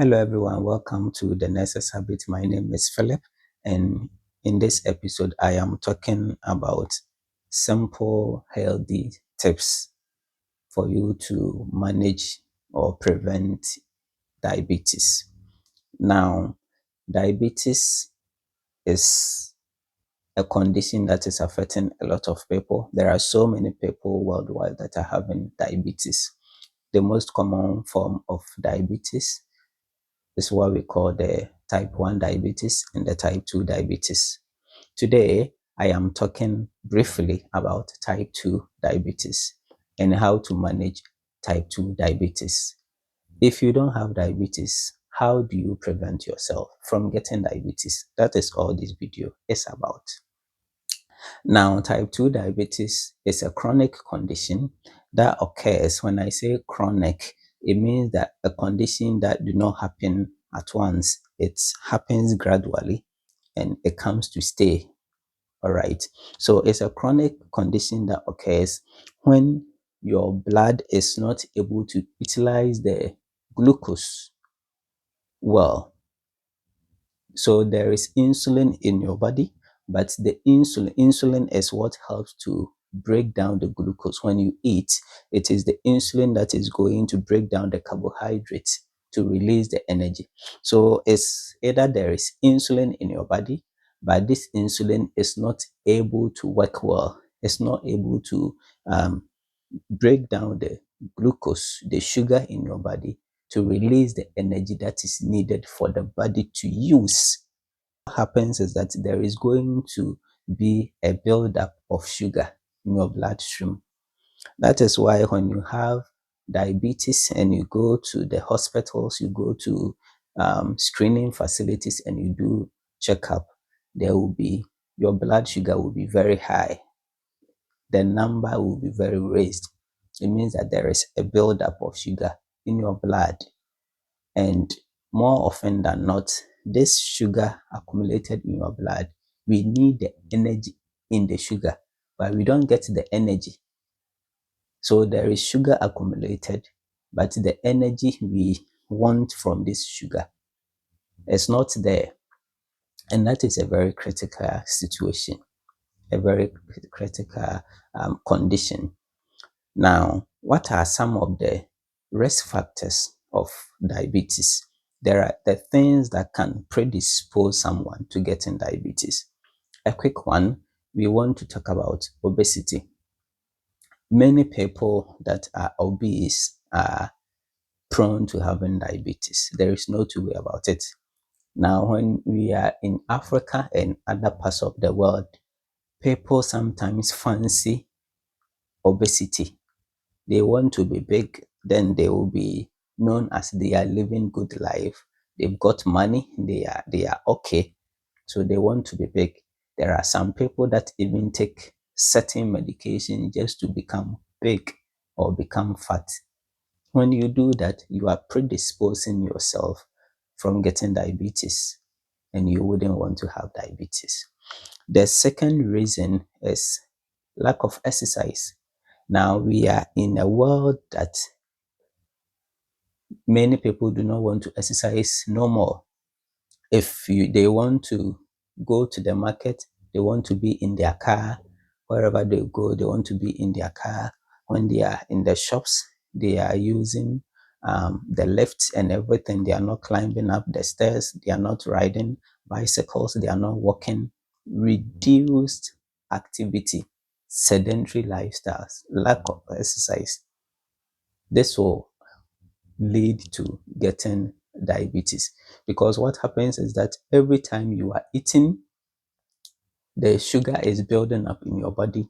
Hello, everyone. Welcome to the Nurse's Habit. My name is Philip, and in this episode, I am talking about simple, healthy tips for you to manage or prevent diabetes. Now, diabetes is a condition that is affecting a lot of people. There are so many people worldwide that are having diabetes. The most common form of diabetes is what we call the type 1 diabetes and the type 2 diabetes. Today, I am talking briefly about type 2 diabetes and how to manage type 2 diabetes. If you don't have diabetes, how do you prevent yourself from getting diabetes? That is all this video is about. Now, type 2 diabetes is a chronic condition that occurs. When I say chronic, it means that a condition that do not happen at once. It happens gradually and it comes to stay. All right. So it's a chronic condition that occurs when your blood is not able to utilize the glucose well. So there is insulin in your body, but the insulin is what helps to break down the glucose. When you eat, it is the insulin that is going to break down the carbohydrates to release the energy. So it's either there is insulin in your body, but this insulin is not able to work well. It's not able to break down the glucose, the sugar in your body, to release the energy that is needed for the body to use. What happens is that there is going to be a buildup of sugar in your bloodstream. That is why when you have diabetes and you go to the hospitals, you go to screening facilities and you do checkup, there will be your blood sugar will be very high. The number will be very raised. It means that there is a buildup of sugar in your blood. And more often than not, this sugar accumulated in your blood, we need the energy in the sugar, but we don't get the energy. So there is sugar accumulated, but the energy we want from this sugar is not there. And that is a very critical situation, a very critical condition. Now, what are some of the risk factors of diabetes? There are the things that can predispose someone to getting diabetes. A quick one, we want to talk about obesity. Many people that are obese are prone to having diabetes. There is no two way about it. Now, when we are in Africa and other parts of the world, people sometimes fancy obesity. They want to be big, then they will be known as they are living good life. They've got money, they are okay. So they want to be big. There are some people that even take certain medication just to become big or become fat. When you do that, you are predisposing yourself from getting diabetes, and you wouldn't want to have diabetes. The second reason is lack of exercise. Now we are in a world that many people do not want to exercise no more. If they want to go to the market, they want to be in their car. Wherever they go, they want to be in their car. When they are in the shops, they are using the lifts and everything. They are not climbing up the stairs. They are not riding bicycles. They are not walking. Reduced activity, sedentary lifestyles, lack of exercise. This will lead to getting diabetes, because what happens is that every time you are eating, the sugar is building up in your body.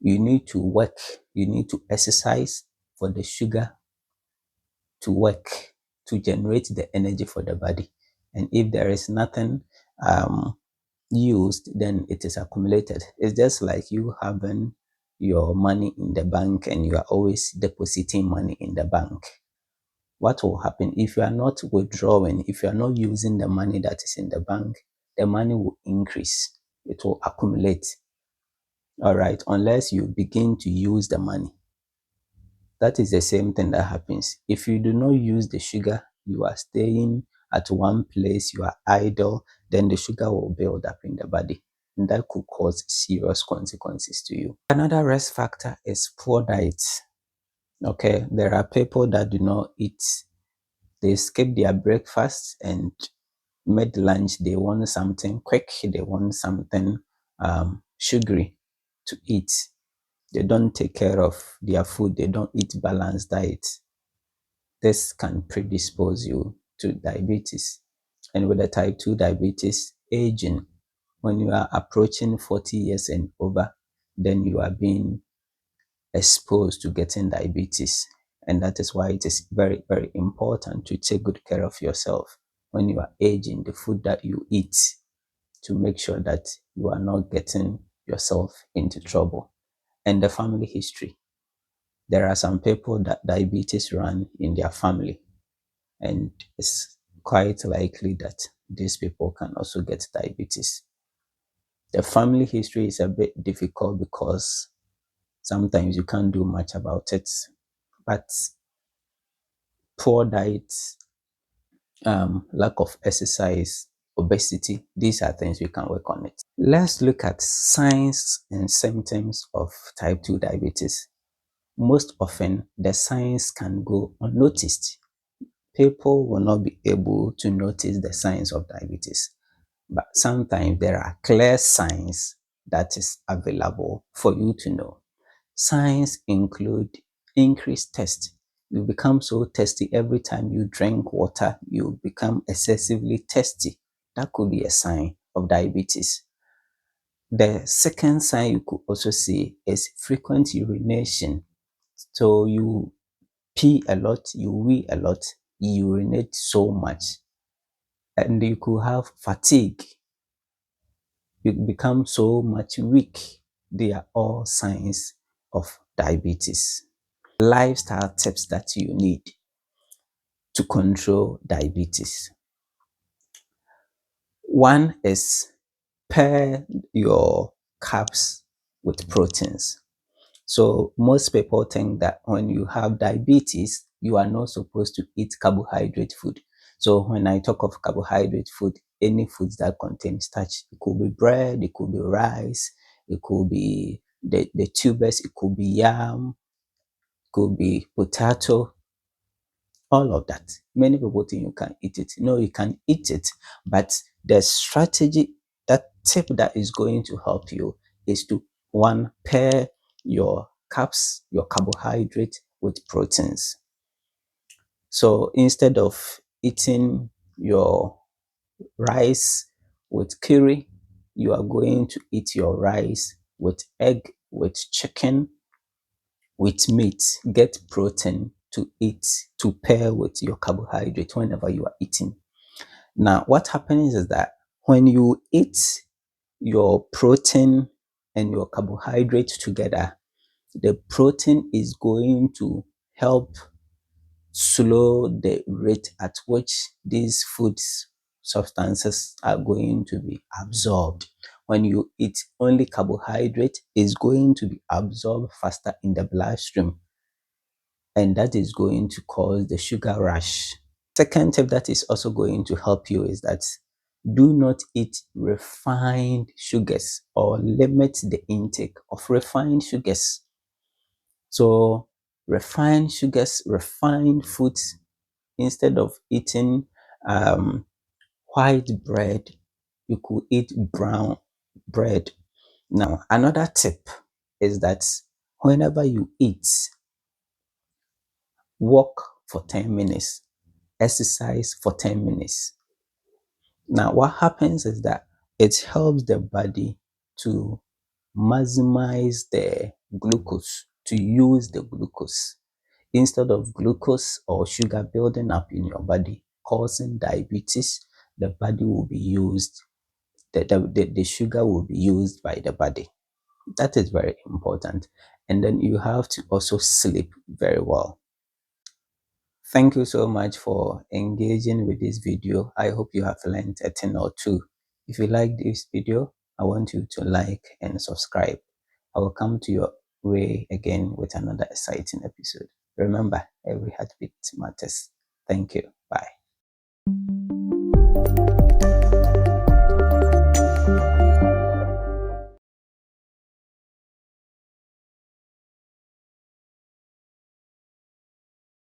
You need to work, you need to exercise for the sugar to work, to generate the energy for the body. And if there is nothing used, then it is accumulated. It's just like you having your money in the bank and you are always depositing money in the bank. What will happen if you are not withdrawing, if you are not using the money that is in the bank? The money will increase, it will accumulate. All right, unless you begin to use the money. That is the same thing that happens. If you do not use the sugar, you are staying at one place, you are idle, then the sugar will build up in the body. And that could cause serious consequences to you. Another risk factor is poor diet. Okay, there are people that do not eat. They skip their breakfast, and mid lunch they want something quick. They want something sugary to eat. They don't take care of their food. They don't eat balanced diet. This can predispose you to diabetes. And with the type 2 diabetes, aging, when you are approaching 40 years and over, then you are being exposed to getting diabetes. And that is why it is very, very important to take good care of yourself when you are aging, the food that you eat, to make sure that you are not getting yourself into trouble. And the family history. There are some people that diabetes run in their family, and it's quite likely that these people can also get diabetes. The family history is a bit difficult because sometimes you can't do much about it, but poor diet, lack of exercise, obesity, these are things we can work on it. Let's look at signs and symptoms of type 2 diabetes. Most often, the signs can go unnoticed. People will not be able to notice the signs of diabetes, but sometimes there are clear signs that is available for you to know. Signs include increased thirst. You become so thirsty every time you drink water, you become excessively thirsty. That could be a sign of diabetes. The second sign you could also see is frequent urination. So you pee a lot, you wee a lot, you urinate so much, and you could have fatigue. You become so much weak. They are all signs of diabetes. Lifestyle tips that you need to control diabetes. One is pair your carbs with proteins. So most people think that when you have diabetes, you are not supposed to eat carbohydrate food. So when I talk of carbohydrate food, any foods that contain starch, it could be bread, it could be rice, it could be the tubers, it could be yam, it could be potato, all of that. Many people think you can eat it. No, you can eat it, but the strategy, that tip that is going to help you is to, one, pair your carbs, your carbohydrate with proteins. So instead of eating your rice with curry, you are going to eat your rice with egg, with chicken, with meat. Get protein to eat, to pair with your carbohydrate whenever you are eating. Now, what happens is that when you eat your protein and your carbohydrate together, the protein is going to help slow the rate at which these foods substances are going to be absorbed. When you eat only carbohydrate, it's going to be absorbed faster in the bloodstream, and that is going to cause the sugar rush. Second tip that is also going to help you is that do not eat refined sugars, or limit the intake of refined sugars. So refined sugars, refined foods, instead of eating white bread, you could eat brown bread. Now, another tip is that whenever you eat, walk for 10 minutes, exercise for 10 minutes. Now, what happens is that it helps the body to maximize the glucose, to use the glucose. Instead of glucose or sugar building up in your body, causing diabetes, the body will be used, the sugar will be used by the body. That is very important. And then you have to also sleep very well. Thank you so much for engaging with this video. I hope you have learned a thing or two. If you like this video, I want you to like and subscribe. I will come to your way again with another exciting episode. Remember, every heartbeat matters. Thank you. Bye.